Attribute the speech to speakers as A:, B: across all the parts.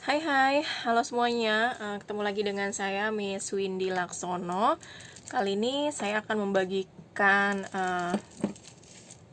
A: Hai, halo semuanya. Ketemu lagi dengan saya Miss Windy Laksono. Kali ini saya akan membagikan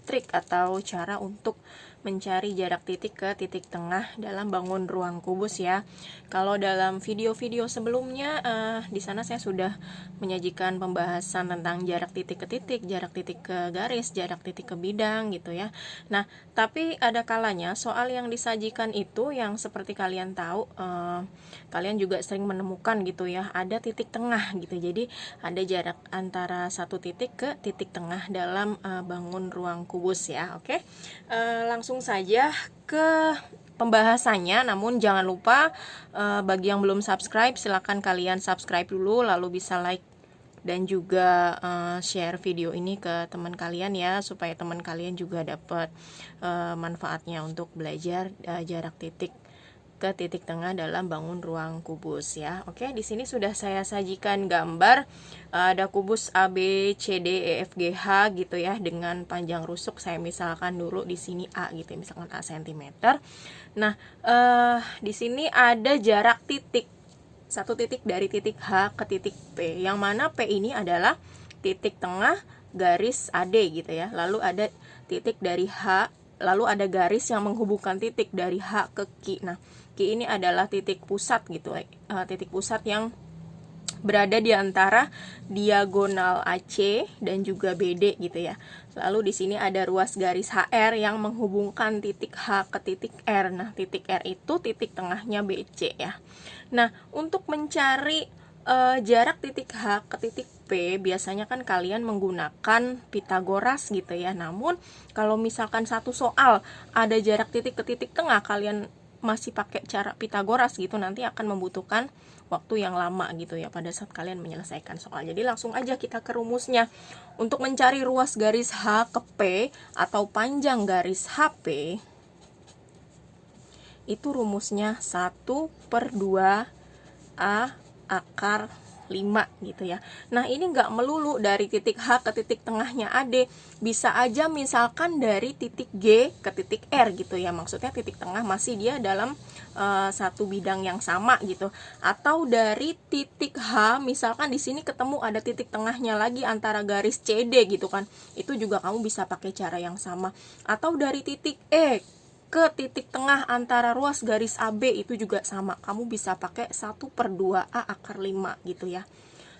A: trik atau cara untuk mencari jarak titik ke titik tengah dalam bangun ruang kubus ya. Kalau dalam video-video sebelumnya di sana saya sudah menyajikan pembahasan tentang jarak titik ke titik, jarak titik ke garis, jarak titik ke bidang gitu ya. Nah, tapi ada kalanya soal yang disajikan itu yang seperti kalian tahu, kalian juga sering menemukan gitu ya, ada titik tengah gitu. Jadi ada jarak antara satu titik ke titik tengah dalam bangun ruang kubus ya. Oke, langsung saja ke pembahasannya. Namun jangan lupa bagi yang belum subscribe, silahkan kalian subscribe dulu, lalu bisa like dan juga share video ini ke teman kalian ya, supaya teman kalian juga dapat manfaatnya untuk belajar jarak titik ke titik tengah dalam bangun ruang kubus ya. Oke, di sini sudah saya sajikan gambar ada kubus A B C D E F G H gitu ya, dengan panjang rusuk saya misalkan dulu di sini A gitu, misalkan A cm. Nah, di sini ada jarak titik, satu titik dari titik H ke titik P, yang mana P ini adalah titik tengah garis AD gitu ya. Lalu ada titik dari H, lalu ada garis yang menghubungkan titik dari H ke Q. Nah, Q ini adalah titik pusat gitu, titik pusat yang berada di antara diagonal AC dan juga BD gitu ya. Lalu di sini ada ruas garis HR yang menghubungkan titik H ke titik R. Nah, titik R itu titik tengahnya BC ya. Nah, untuk mencari jarak titik H ke titik P, biasanya kan kalian menggunakan Pitagoras gitu ya. Namun kalau misalkan satu soal ada jarak titik ke titik tengah, kalian masih pakai cara Pitagoras gitu, nanti akan membutuhkan waktu yang lama gitu ya pada saat kalian menyelesaikan soal. Jadi langsung aja kita ke rumusnya. Untuk mencari ruas garis H ke P atau panjang garis HP, itu rumusnya 1/2 A akar 5 gitu ya. Nah, ini nggak melulu dari titik H ke titik tengahnya AD, bisa aja misalkan dari titik G ke titik R gitu ya. Maksudnya titik tengah masih dia dalam satu bidang yang sama gitu. Atau dari titik H, misalkan di sini ketemu ada titik tengahnya lagi antara garis CD gitu kan. Itu juga kamu bisa pakai cara yang sama. Atau dari titik E ke titik tengah antara ruas garis AB, itu juga sama, kamu bisa pakai 1/2 A akar 5 gitu ya.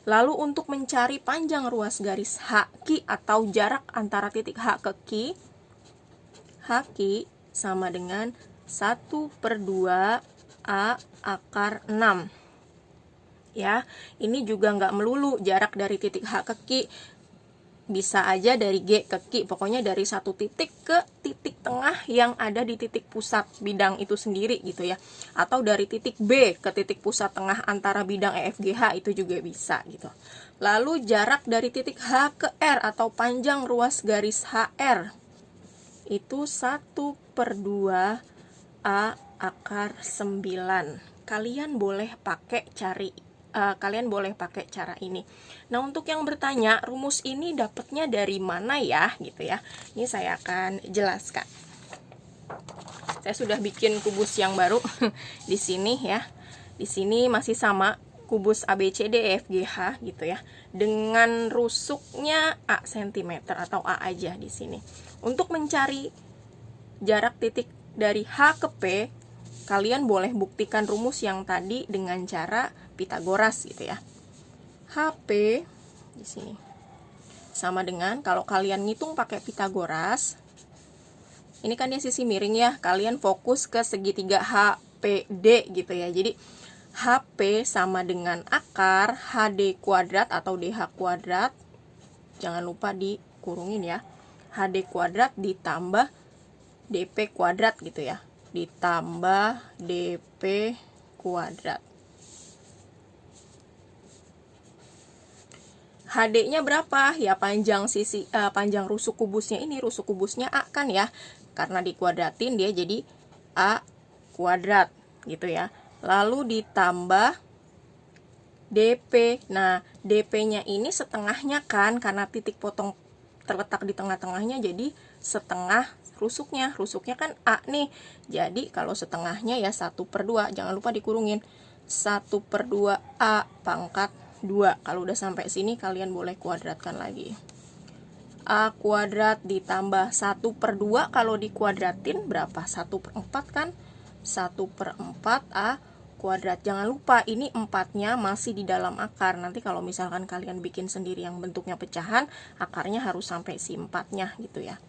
A: Lalu untuk mencari panjang ruas garis HQ atau jarak antara titik H ke Q, HQ sama dengan 1/2 A akar 6 ya. Ini juga nggak melulu jarak dari titik H ke Q, bisa aja dari G ke Q, pokoknya dari satu titik ke titik tengah yang ada di titik pusat bidang itu sendiri gitu ya. Atau dari titik B ke titik pusat tengah antara bidang EFGH, itu juga bisa gitu. Lalu jarak dari titik H ke R atau panjang ruas garis HR, itu 1/2 A akar 9. Kalian boleh pakai cara ini. Nah, untuk yang bertanya, rumus ini dapatnya dari mana ya gitu ya. Ini saya akan jelaskan. Saya sudah bikin kubus yang baru di sini ya. Di sini masih sama kubus ABCDEFGH gitu ya, dengan rusuknya A cm atau A aja di sini. Untuk mencari jarak titik dari H ke P, kalian boleh buktikan rumus yang tadi dengan cara Pitagoras gitu ya. HP di sini sama dengan, kalau kalian ngitung pakai Pitagoras, ini kan dia sisi miring ya, kalian fokus ke segitiga HPD gitu ya. Jadi HP sama dengan akar HD kuadrat atau DH kuadrat, jangan lupa dikurungin ya, HD kuadrat ditambah DP kuadrat gitu ya, ditambah DP kuadrat. HD-nya berapa? Ya panjang panjang rusuk kubusnya ini, rusuk kubusnya A kan ya. Karena dikuadratin dia jadi A kuadrat gitu ya. Lalu ditambah DP. Nah, DP-nya ini setengahnya kan, karena titik potong terletak di tengah-tengahnya, jadi setengah rusuknya kan A nih. Jadi kalau setengahnya ya 1/2, jangan lupa dikurungin. 1/2 A pangkat 2. Kalau udah sampai sini kalian boleh kuadratkan lagi. A kuadrat ditambah 1/2, kalau dikuadratin berapa? 1/4 kan? 1/4 A kuadrat. Jangan lupa ini 4-nya masih di dalam akar. Nanti kalau misalkan kalian bikin sendiri yang bentuknya pecahan, akarnya harus sampai si 4-nya gitu ya.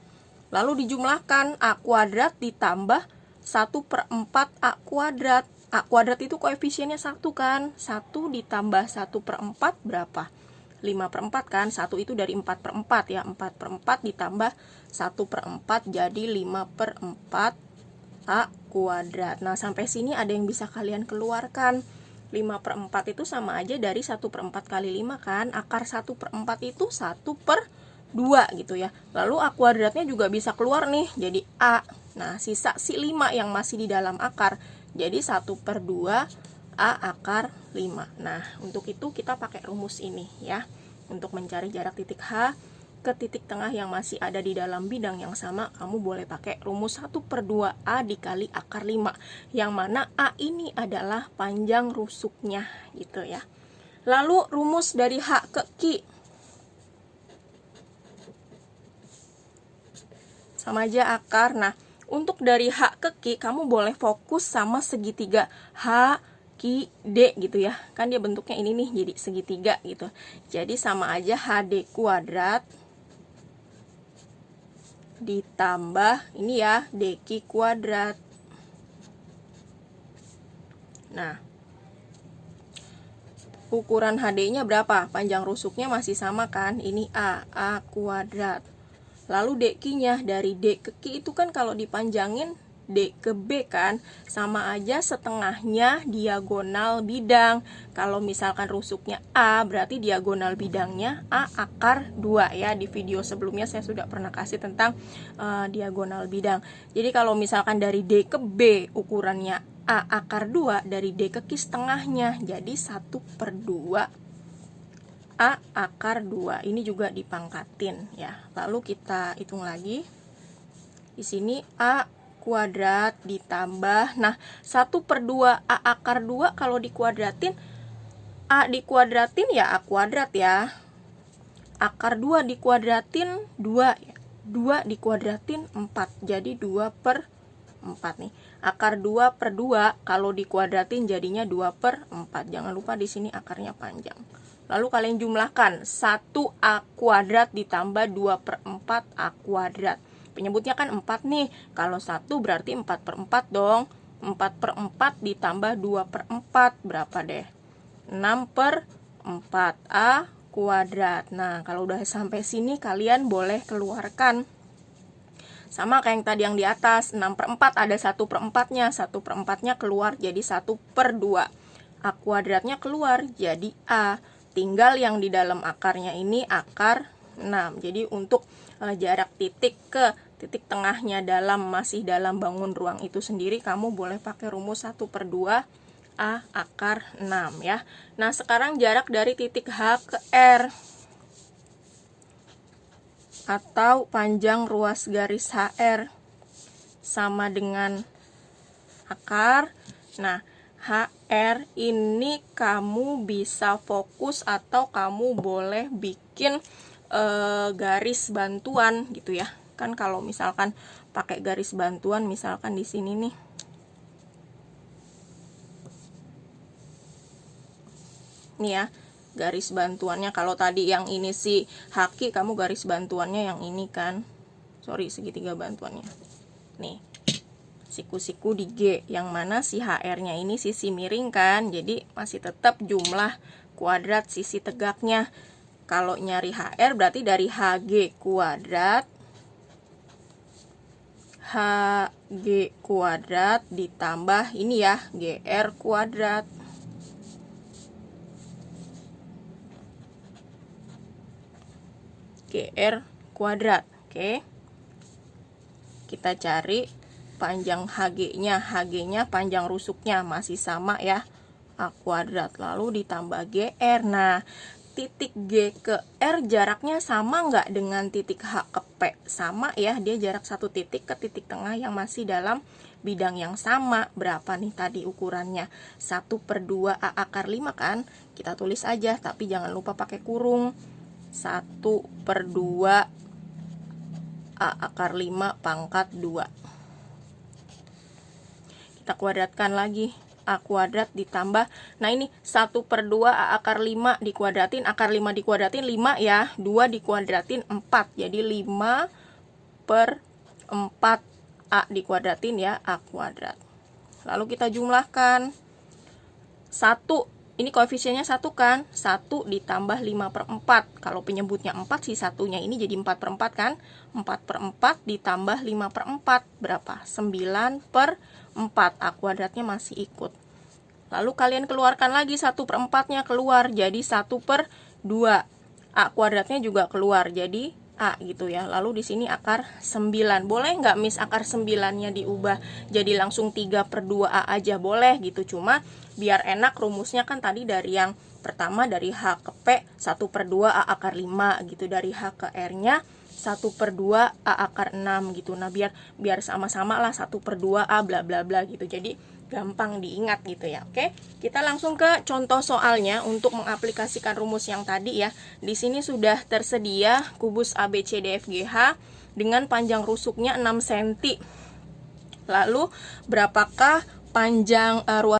A: Lalu dijumlahkan, A kuadrat ditambah 1/4 A kuadrat. A kuadrat itu koefisiennya 1 kan? 1 ditambah 1/4 berapa? 5/4 kan? 1 itu dari 4/4 ya. 4/4 ditambah 1/4 jadi 5/4 A kuadrat. Nah, sampai sini ada yang bisa kalian keluarkan. 5/4 itu sama aja dari 1/4 kali 5 kan? Akar 1/4 itu 1/2 gitu ya. Lalu A kuadratnya juga bisa keluar nih, jadi A. Nah, sisa si 5 yang masih di dalam akar. Jadi 1/2 A akar 5. Nah, untuk itu kita pakai rumus ini ya. Untuk mencari jarak titik H ke titik tengah yang masih ada di dalam bidang yang sama, kamu boleh pakai rumus 1/2 A dikali akar 5, yang mana A ini adalah panjang rusuknya gitu ya. Lalu rumus dari H ke Q sama aja akar. Nah, untuk dari H ke Q kamu boleh fokus sama segitiga H Q D gitu ya. Kan dia bentuknya ini nih, jadi segitiga gitu. Jadi sama aja HD kuadrat ditambah ini ya DQ kuadrat. Nah, ukuran HD-nya berapa? Panjang rusuknya masih sama kan? Ini A kuadrat. Lalu DQ-nya dari D ke Q itu kan kalau dipanjangin D ke B kan, sama aja setengahnya diagonal bidang. Kalau misalkan rusuknya A, berarti diagonal bidangnya A akar 2 ya. Di video sebelumnya saya sudah pernah kasih tentang diagonal bidang. Jadi kalau misalkan dari D ke B ukurannya A akar 2, dari D ke Q setengahnya, jadi 1/2 A akar 2. Ini juga dipangkatin ya. Lalu kita hitung lagi. Di sini A kuadrat ditambah, nah 1/2 A akar 2 kalau dikuadratin, A dikuadratin ya A kuadrat ya. Akar 2 dikuadratin 2 ya. 2 dikuadratin 4, jadi 2/4 nih. Akar 2/2 kalau dikuadratin jadinya 2/4. Jangan lupa di sini akarnya panjang. Lalu kalian jumlahkan 1 A kuadrat ditambah 2/4 A kuadrat. Penyebutnya kan 4 nih. Kalau 1 berarti 4/4 dong. 4/4 ditambah 2/4 berapa deh? 6/4 A kuadrat. Nah, kalau udah sampai sini kalian boleh keluarkan. Sama kayak yang tadi yang di atas, 6/4 ada 1/4-nya. 1/4-nya keluar jadi 1/2. A kuadratnya keluar jadi A. Tinggal yang di dalam akarnya ini akar 6. Jadi untuk jarak titik ke titik tengahnya masih dalam bangun ruang itu sendiri, kamu boleh pakai rumus 1/2 A akar 6 ya. Nah, sekarang jarak dari titik H ke R atau panjang ruas garis HR sama dengan akar. Nah, HR ini kamu bisa fokus atau kamu boleh bikin garis bantuan gitu ya. Kan kalau misalkan pakai garis bantuan, misalkan di sini nih, nih ya garis bantuannya. Kalau tadi yang ini si haki, kamu garis bantuannya yang ini kan, sorry, segitiga bantuannya nih, siku-siku di G, yang mana si HR nya ini sisi miring kan, jadi masih tetap jumlah kuadrat sisi tegaknya. Kalau nyari HR berarti dari HG kuadrat ditambah ini ya GR kuadrat. GR kuadrat. Oke. Kita cari panjang HG-nya. HG-nya panjang rusuknya masih sama ya, A kuadrat. Lalu ditambah GR. Nah, titik G ke R jaraknya sama nggak dengan titik H ke P? Sama ya, dia jarak satu titik ke titik tengah yang masih dalam bidang yang sama. Berapa nih tadi ukurannya? 1/2 A akar 5 kan? Kita tulis aja, tapi jangan lupa pakai kurung. 1/2 A akar 5 pangkat 2. Kita kuadratkan lagi. A kuadrat ditambah, nah ini 1/2 A akar 5 dikuadratin, akar 5 dikuadratin 5 ya, 2 dikuadratin 4, jadi 5/4 A dikuadratin ya, A kuadrat. Lalu kita jumlahkan, 1, ini koefisiennya 1 kan, 1 ditambah 5/4, kalau penyebutnya 4 sih satunya ini jadi 4/4 kan, 4/4 ditambah 5/4, berapa? 9/4, A kuadratnya masih ikut. Lalu kalian keluarkan lagi 1/4-nya keluar, jadi 1/2. A kuadratnya juga keluar, jadi A gitu ya. Lalu di sini akar 9. Boleh nggak Miss akar 9-nya diubah jadi langsung 3/2 A aja? Boleh gitu, cuma biar enak rumusnya kan tadi dari yang pertama dari H ke P 1/2 A akar 5 gitu, dari H ke R-nya 1/2 A akar 6 gitu. Nah biar sama-sama lah 1/2 A bla bla bla gitu, jadi gampang diingat gitu ya. Oke, kita langsung ke contoh soalnya untuk mengaplikasikan rumus yang tadi ya. Di sini sudah tersedia kubus ABCDFGH dengan panjang rusuknya 6 cm. Lalu berapakah panjang ruas